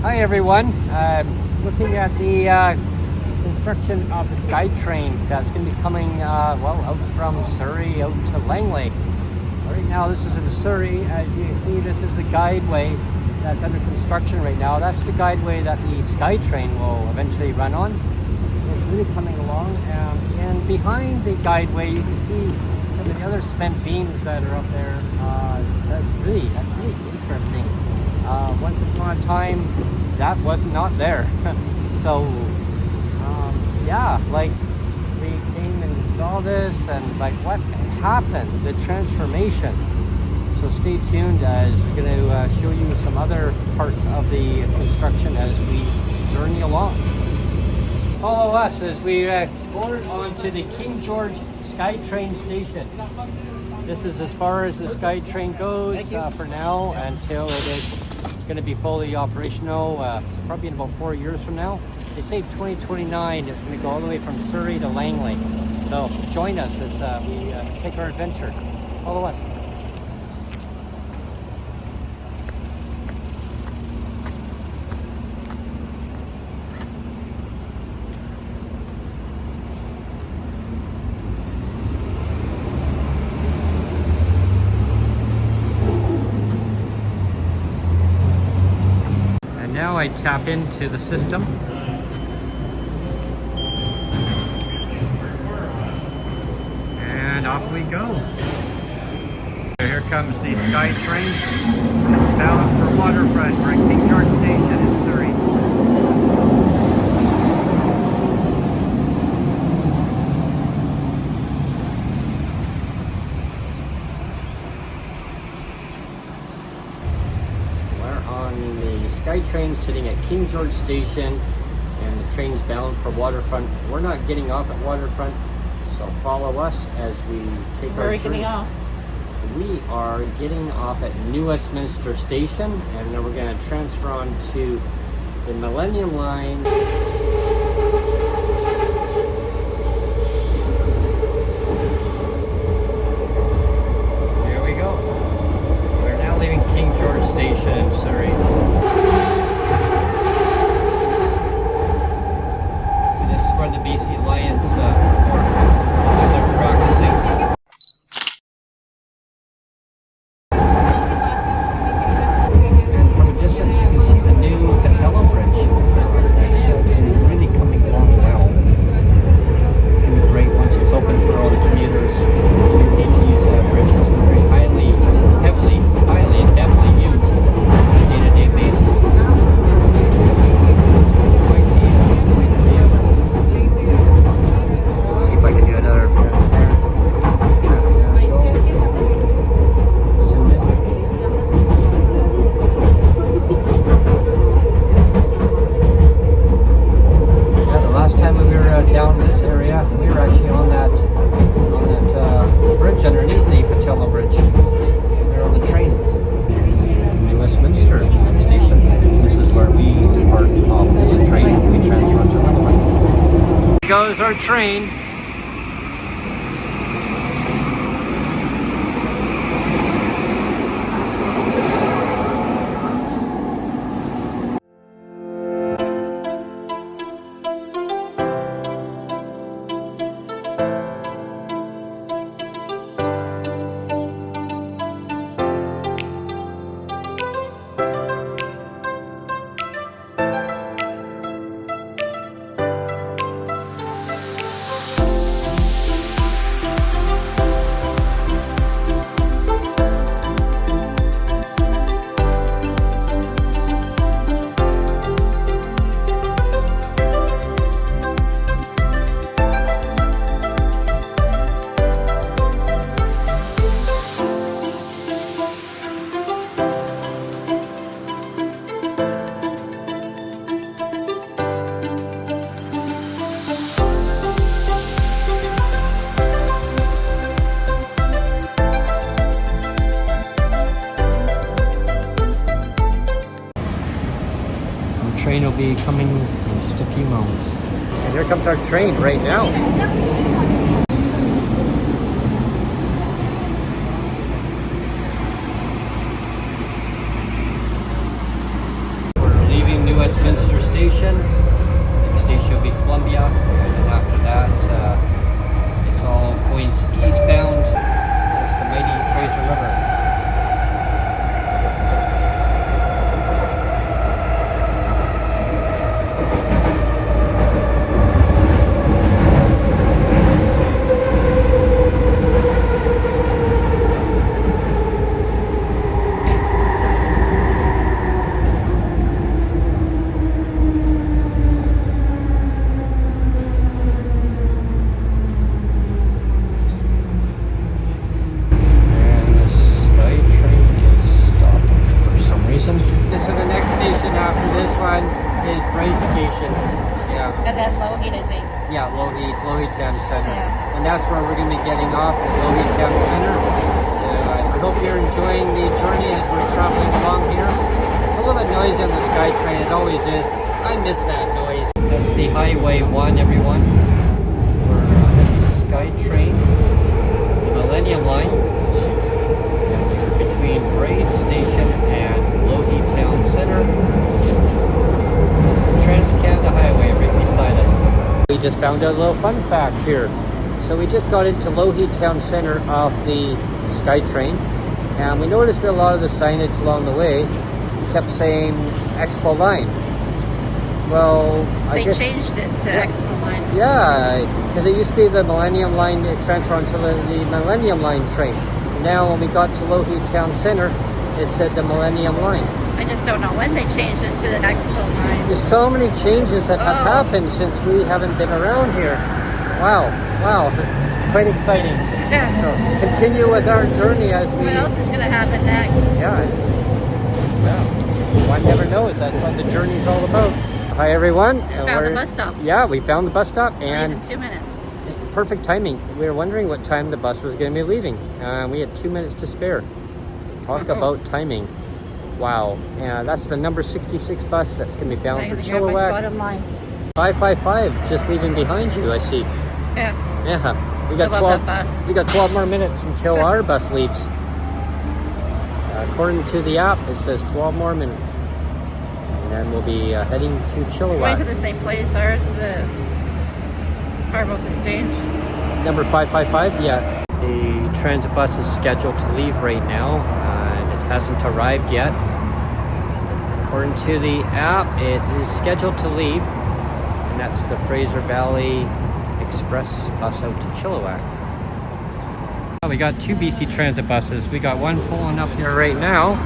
Hi everyone. Looking at the construction of the Skytrain that's going to be coming out from Surrey out to Langley. Right now this is in Surrey. As you can see, this is the guideway that's under construction right now. That's the guideway that the Skytrain will eventually run on. It's really coming along, and behind the guideway you can see some of the other cement beams that are up there. That's really interesting. Once upon a time that was not there. So yeah, like we came and saw this and like what happened, the transformation. So stay tuned as we're going to show you some other parts of the construction as we journey along. Follow us as we board onto the King George Skytrain station. This is as far as the Skytrain goes for now, until it is going to be fully operational probably in about 4 years from now. They say 2029 it's going to go all the way from Surrey to Langley. So join us as we take our adventure. Follow us. Now I tap into the system. And off we go. Here comes the Skytrain, bound for waterfront. We're at King George Station in Surrey. Skytrain sitting at King George Station, and the train's bound for waterfront. We're not getting off at waterfront, so follow us as we take our journey. Where are we getting off? We are getting off at New Westminster Station, and then we're going to transfer on to the Millennium Line. There we go. We're now leaving King George Station in Surrey. Where the BC Lions perform when they're practicing. From a distance you can see the new Patella Bridge. That's really coming along now. It's going to be great once it's open for all the commuters. PT's bridge is very highly and heavily used on a day-to-day basis. Down this area, we were actually on that bridge underneath the Patella Bridge. We were on the train in Westminster Station. This is where we depart off this train and we transfer onto another one. Here goes our train. Train will be coming in just a few moments. And here comes our train right now. We're leaving New Westminster Station. Next station will be Columbia, and after that, it's all points eastbound. It's the mighty Fraser River. Yeah, Lougheed Town Centre. Yeah. And that's where we're going to be getting off at Lougheed Town Centre. So I hope you're enjoying the journey as we're traveling along here. It's a little bit noisy on the Skytrain, it always is. I miss that noise. That's the Highway 1, everyone. We're on the Skytrain, the Millennium Line. And we're between Braid Station and Lougheed Town Centre. That's the Trans-Canada Highway right beside us. We just found out a little fun fact here. So we just got into Lougheed Town Centre off the Skytrain, and we noticed that a lot of the signage along the way kept saying Expo Line. Well, I guess they changed it to Expo Line. Yeah, because it used to be the Millennium Line transfer onto the Millennium Line train. Now when we got to Lougheed Town Centre, it said the Millennium Line. I just don't know when they changed it to the Expo Line. There's so many changes that have happened since we haven't been around here. Wow, quite exciting. Yeah. So continue with our journey as we... What else is going to happen next? Yeah, one never knows. That's what the journey's all about. Hi everyone. We found the bus stop. Yeah, we found the bus stop. And in 2 minutes. Perfect timing. We were wondering what time the bus was going to be leaving. We had 2 minutes to spare. Talk about timing. Wow. Yeah, that's the number 66 bus that's going to be bound for Chilliwack. 555 just leaving behind you, I see. Yeah. Yeah. We got 12 more minutes until our bus leaves. According to the app, it says 12 more minutes. And then we'll be heading to Chilliwack. Going to the same place, ours, the Carbo's Exchange. Number 555, yeah. The transit bus is scheduled to leave right now. It hasn't arrived yet. According to the app, it is scheduled to leave. And that's the Fraser Valley Express bus out to Chilliwack. We got 2 BC Transit buses. We got one pulling up here right now.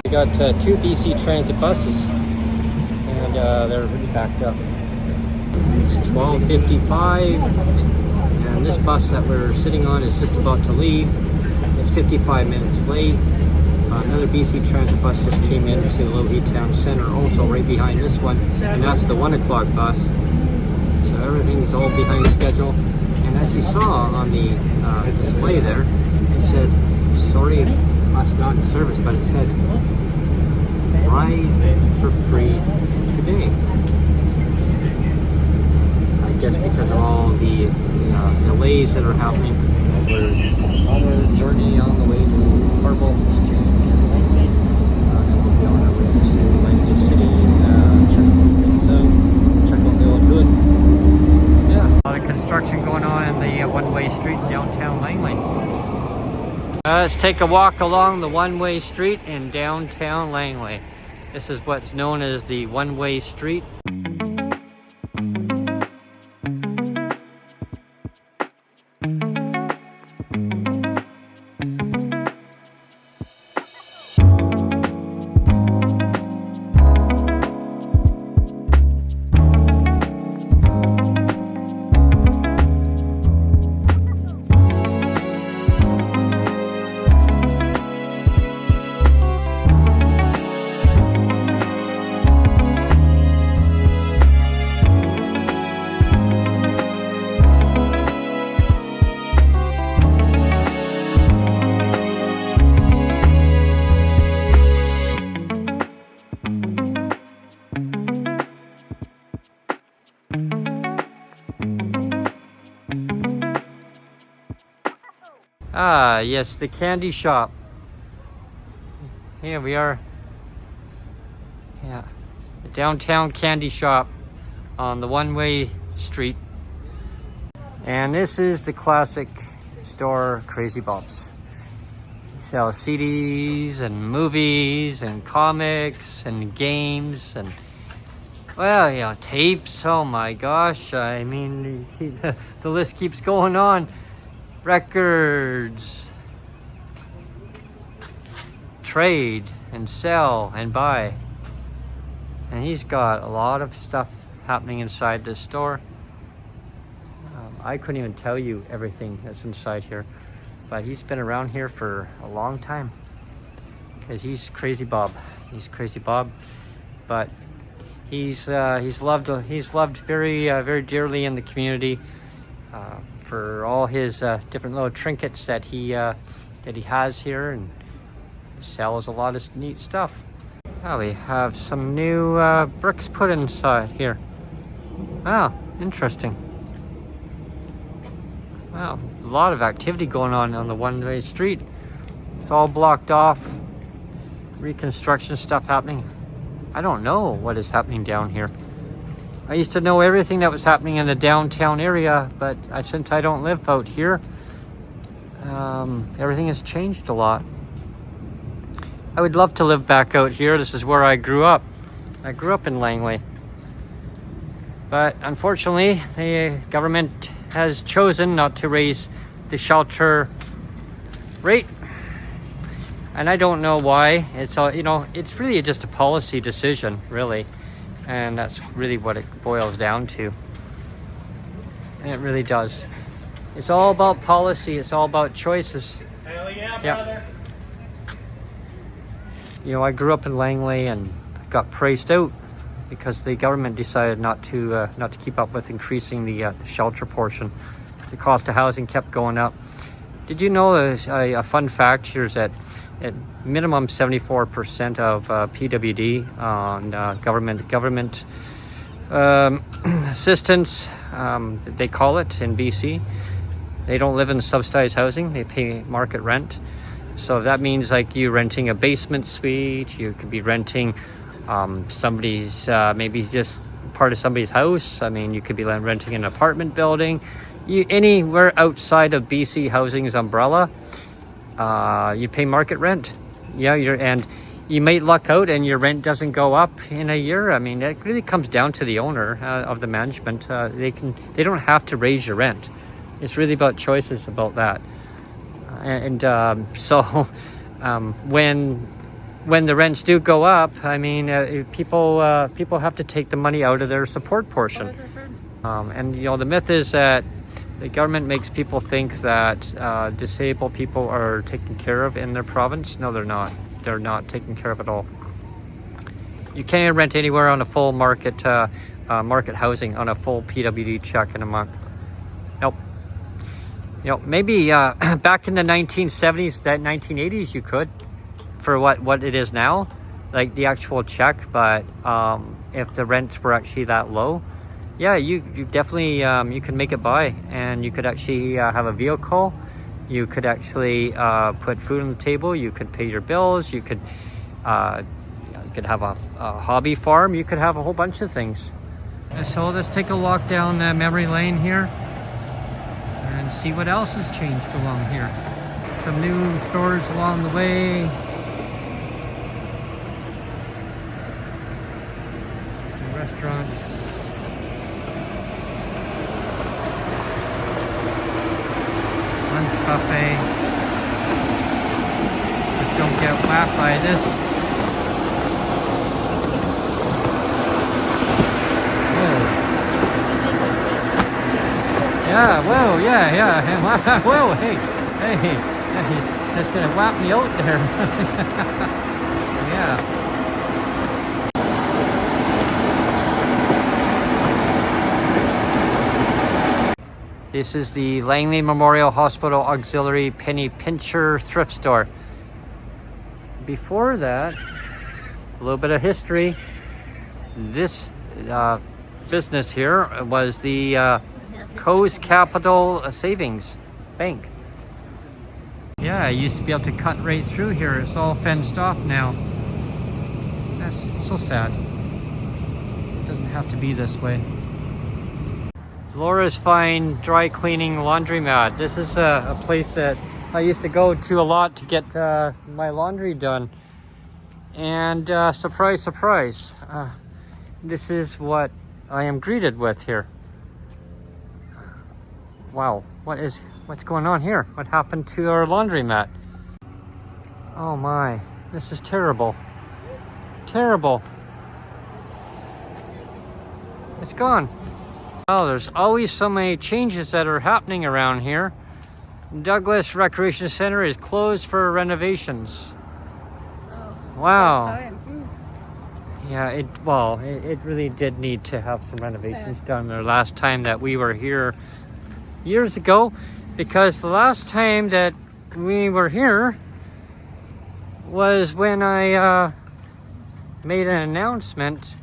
We got 2 BC Transit buses, and they're really backed up. It's 12:55, and this bus that we're sitting on is just about to leave. It's 55 minutes late. Another BC Transit bus just came into Lougheed Town Centre, also right behind this one, and that's the 1 o'clock bus. So everything's all behind schedule. And as you saw on the display there, it said, sorry, bus not in service, but it said, ride for free today. I guess because of all the delays that are happening. We're on our journey on the way to Carbo's Exchange. And we'll be on our way to Langley City and check out the old hood. Yeah. A lot of construction going on in the one-way street downtown Langley. Let's take a walk along the one-way street in downtown Langley. This is what's known as the one-way street. Ah, yes, the candy shop. Here we are. Yeah, the downtown candy shop on the one-way street. And this is the classic store, Crazy Bob's. They sell CDs and movies and comics and games and, well, yeah, tapes. Oh my gosh, I mean, the list keeps going on. Records, trade and sell and buy. And he's got a lot of stuff happening inside this store. I couldn't even tell you everything that's inside here, but he's been around here for a long time because he's Crazy Bob. He's Crazy Bob, but he's loved very dearly in the community for all his different little trinkets that he has here, and sells a lot of neat stuff. Now we have some new bricks put inside here. Wow, interesting. Wow, a lot of activity going on the one-way street. It's all blocked off. Reconstruction stuff happening. I don't know what is happening down here. I used to know everything that was happening in the downtown area, but since I don't live out here, everything has changed a lot. I would love to live back out here. This is where I grew up. I grew up in Langley. But unfortunately, the government has chosen not to raise the shelter rate. And I don't know why. It's all, it's really just a policy decision, really. And that's really what it boils down to. And it really does. It's all about policy. It's all about choices. Hell yeah, brother. I grew up in Langley and got priced out because the government decided not to keep up with increasing the shelter portion. The cost of housing kept going up. Did you know a fun fact here is that at minimum 74% of PWD on government assistance, they call it in BC, they don't live in subsidized housing. They pay market rent. So that means like you renting a basement suite, you could be renting somebody's, maybe just part of somebody's house. I mean, you could be renting an apartment building. Anywhere outside of BC Housing's umbrella, you pay market rent. Yeah, and you might luck out and your rent doesn't go up in a year. I mean, it really comes down to the owner of the management. They don't have to raise your rent. It's really about choices about that. So when the rents do go up, I mean, people have to take the money out of their support portion. And the myth is that the government makes people think that disabled people are taken care of in their province. No, they're not. They're not taken care of at all. You can't rent anywhere on a full market housing on a full PWD check in a month. Nope. Maybe back in the 1970s, 1980s, you could, for what it is now, like the actual check. But if the rents were actually that low, yeah, you definitely you can make it by, and you could actually have a vehicle. You could actually put food on the table. You could pay your bills. You could have a hobby farm. You could have a whole bunch of things. So let's take a walk down memory lane here and see what else has changed along here. Some new stores along the way. Restaurants. Lunch buffet. Just don't get whacked by this. Yeah, whoa, yeah. Whoa, hey, just gonna whap me out there. Yeah. This is the Langley Memorial Hospital Auxiliary Penny Pincher thrift store. Before that, a little bit of history. This business here was the Coast Capital Savings Bank. Yeah, I used to be able to cut right through here. It's all fenced off now. That's so sad. It doesn't have to be this way. Laura's Fine Dry Cleaning Laundromat. This is a place that I used to go to a lot to get my laundry done. And surprise, surprise, this is what I am greeted with here. Wow, what's going on here? What happened to our laundromat? Oh my, this is terrible. Terrible. It's gone. Oh, there's always so many changes that are happening around here. Douglas Recreation Center is closed for renovations. Oh, Wow. Yeah, it really did need to have some renovations done the last time that we were here years ago, because the last time that we were here was when I made an announcement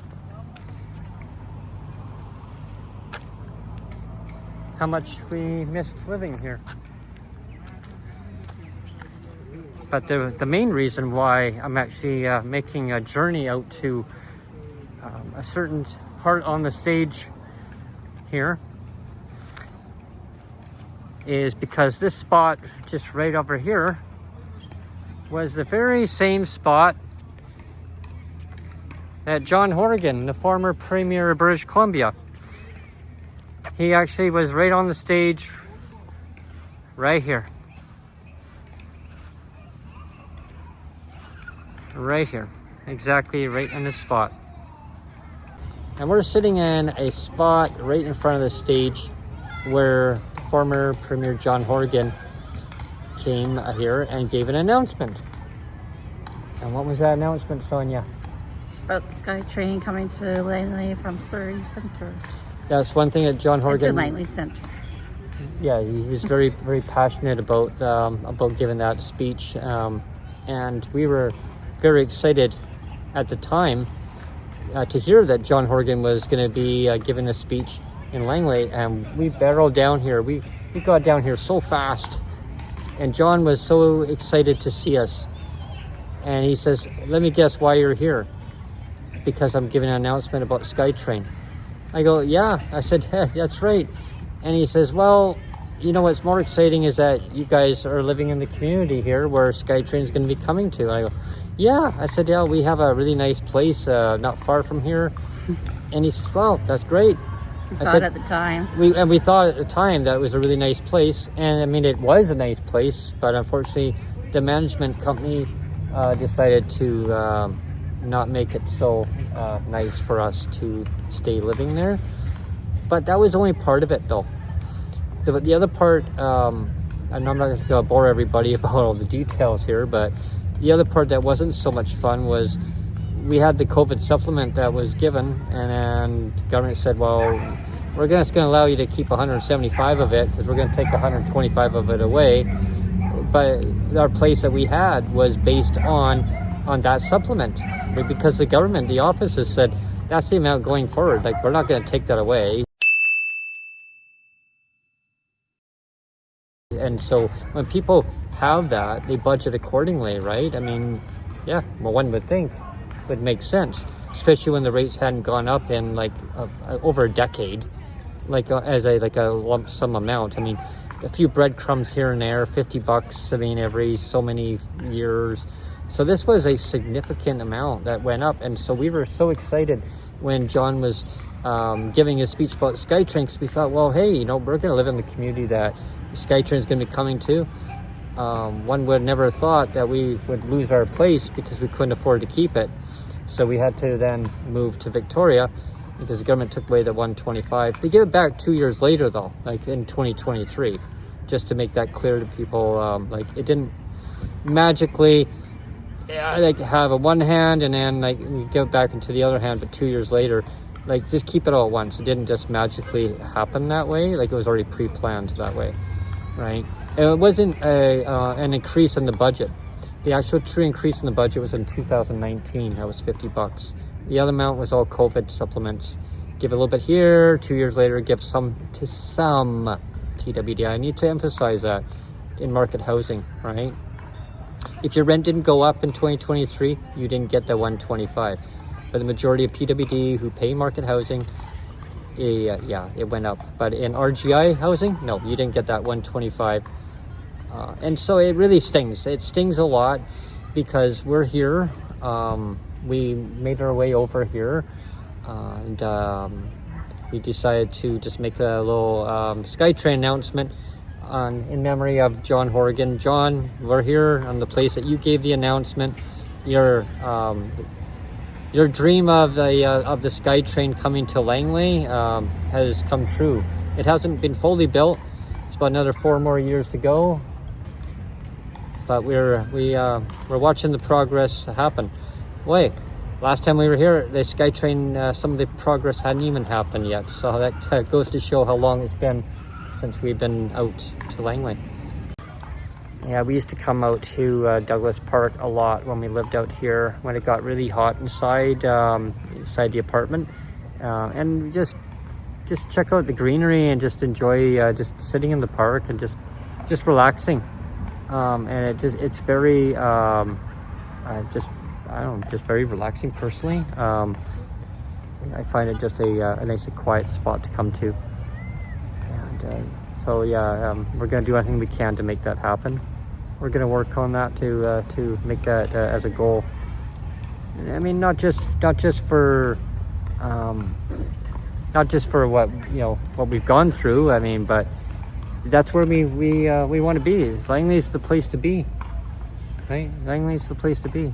how much we missed living here. But the main reason why I'm actually making a journey out to a certain part on the stage here is because this spot just right over here was the very same spot that John Horgan, the former Premier of British Columbia, he actually was right on the stage right here. Right here, exactly right in this spot. And we're sitting in a spot right in front of the stage where former Premier John Horgan came here and gave an announcement. And what was that announcement, Sonia? It's about the Skytrain coming to Langley from Surrey Centre. That's one thing that John Horgan... To Langley Centre. Yeah, he was very, very passionate about giving that speech. And we were very excited at the time to hear that John Horgan was going to be giving a speech in Langley, and we barreled down here. We got down here so fast, and John was so excited to see us. And he says, "Let me guess why you're here." "Because I'm giving an announcement about Skytrain." I go, "Yeah." I said, "Yeah, that's right." And he says, "Well, you know what's more exciting is that you guys are living in the community here where Skytrain is going to be coming to." And I go, "Yeah." I said, "Yeah, we have a really nice place not far from here." And he says, "Well, that's great." We thought at the time. We thought at the time that it was a really nice place. And I mean, it was a nice place, but unfortunately the management company decided to not make it so nice for us to stay living there. But that was only part of it, though. The other part, and I'm not going to bore everybody about all the details here, but the other part that wasn't so much fun was we had the COVID supplement that was given, and then the government said, "Well, we're just going to allow you to keep 175 of it because we're going to take 125 of it away." But our place that we had was based on that supplement, because the government, the offices said that's the amount going forward. Like, we're not going to take that away. And so when people have that, they budget accordingly, right? I mean, yeah, well, one would think would make sense, especially when the rates hadn't gone up in like over a decade, like as a lump sum amount. I mean, a few breadcrumbs here and there, $50. I mean, every so many years. So this was a significant amount that went up, and so we were so excited when John was giving his speech about Skytrain, because we thought, well, hey, you know, we're going to live in the community that Skytrain is going to be coming to. One would never have thought that we would lose our place because we couldn't afford to keep it. So we had to then move to Victoria because the government took away the 125. They gave it back 2 years later, though, like in 2023, just to make that clear to people. Like, it didn't magically like have a one hand and then like you give it back into the other hand, but 2 years later, like, just keep it all at once. It didn't just magically happen that way. Like, it was already pre-planned that way, right? It wasn't an increase in the budget. The actual true increase in the budget was in 2019. That was $50. The other amount was all COVID supplements. Give a little bit here. 2 years later, give some to some PWD. I need to emphasize that in market housing, right? If your rent didn't go up in 2023, you didn't get the 125. But the majority of PWD who pay market housing, yeah, it went up. But in RGI housing, no, you didn't get that 125. And so it really stings. It stings a lot because we're here. We made our way over here, and we decided to just make a little Skytrain announcement in memory of John Horgan. John, we're here on the place that you gave the announcement. Your dream of the Skytrain coming to Langley has come true. It hasn't been fully built. It's about another 4 more years to go. But we're watching the progress happen. Wait, last time we were here, the Skytrain, some of the progress hadn't even happened yet. So that goes to show how long it's been since we've been out to Langley. Yeah, we used to come out to Douglas Park a lot when we lived out here, when it got really hot inside the apartment, and just check out the greenery and just enjoy just sitting in the park and just relaxing. And it's very just very relaxing personally. I find it just a nice and quiet spot to come to, and so yeah, we're gonna do everything we can to make that happen. We're gonna work on that to make that as a goal. I mean, not just for what what we've gone through. I mean, but that's where we want to be. Langley's the place to be, right? Langley's the place to be.